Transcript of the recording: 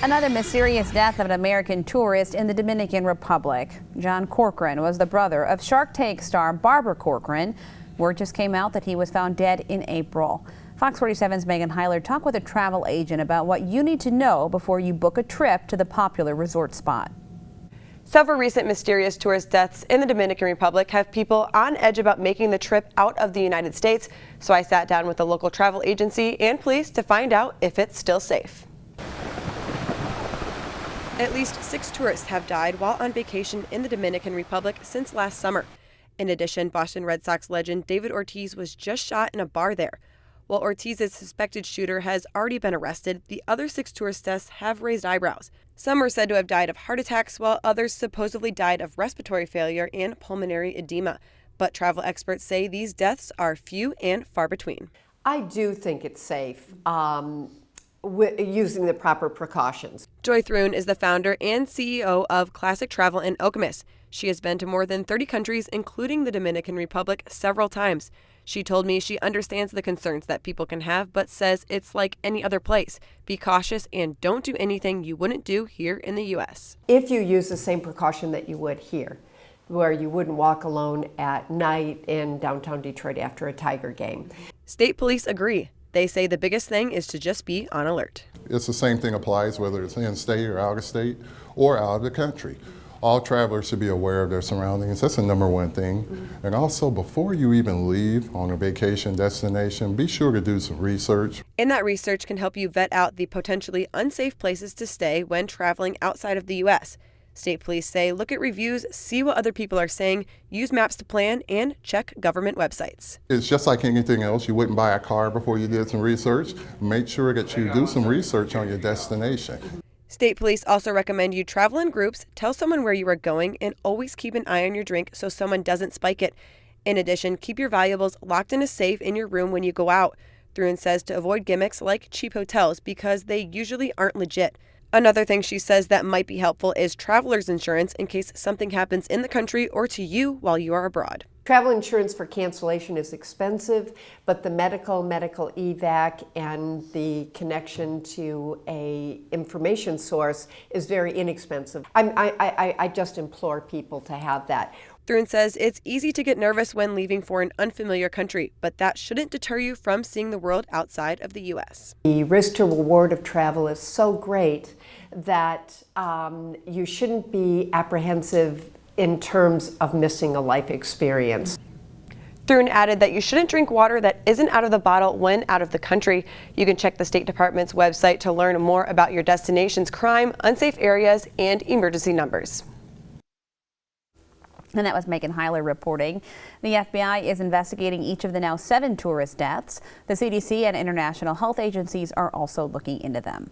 Another mysterious death of an American tourist in the Dominican Republic. John Corcoran was the brother of Shark Tank star Barbara Corcoran. Word just came out that he was found dead in April. Fox 47's Megan Hyler talked with a travel agent about what you need to know before you book a trip to the popular resort spot. Several recent mysterious tourist deaths in the Dominican Republic have people on edge about making the trip out of the United States. So I sat down with the local travel agency and police to find out if it's still safe. At least 6 tourists have died while on vacation in the Dominican Republic since last summer. In addition, Boston Red Sox legend David Ortiz was just shot in a bar there. While Ortiz's suspected shooter has already been arrested, the other 6 tourist deaths have raised eyebrows. Some are said to have died of heart attacks, while others supposedly died of respiratory failure and pulmonary edema. But travel experts say these deaths are few and far between. I do think it's safe. Using the proper precautions. Joy Thrun is the founder and CEO of Classic Travel in Okemos. She has been to more than 30 countries, including the Dominican Republic, several times. She told me she understands the concerns that people can have, but says it's like any other place. Be cautious and don't do anything you wouldn't do here in the U.S. If you use the same precaution that you would here, where you wouldn't walk alone at night in downtown Detroit after a Tiger game. State police agree. They say the biggest thing is to just be on alert. It's the same thing applies whether it's in state or out of state or out of the country. All travelers should be aware of their surroundings. That's the number one thing. And also, before you even leave on a vacation destination, be sure to do some research. And that research can help you vet out the potentially unsafe places to stay when traveling outside of the U.S. State police say look at reviews, see what other people are saying, use maps to plan, and check government websites. It's just like anything else. You wouldn't buy a car before you did some research. Make sure that you do some research on your destination. State police also recommend you travel in groups, tell someone where you are going, and always keep an eye on your drink so someone doesn't spike it. In addition, keep your valuables locked in a safe in your room when you go out. Thrun says to avoid gimmicks like cheap hotels because they usually aren't legit. Another thing she says that might be helpful is traveler's insurance in case something happens in the country or to you while you are abroad. Travel insurance for cancellation is expensive, but the medical evac and the connection to a information source is very inexpensive. I just implore people to have that. Thrun says it's easy to get nervous when leaving for an unfamiliar country, but that shouldn't deter you from seeing the world outside of the U.S. The risk to reward of travel is so great that you shouldn't be apprehensive in terms of missing a life experience. Thrun added that you shouldn't drink water that isn't out of the bottle when out of the country. You can check the State Department's website to learn more about your destination's crime, unsafe areas, and emergency numbers. And that was Megan Hyler reporting. The FBI is investigating each of the now 7 tourist deaths. The CDC and international health agencies are also looking into them.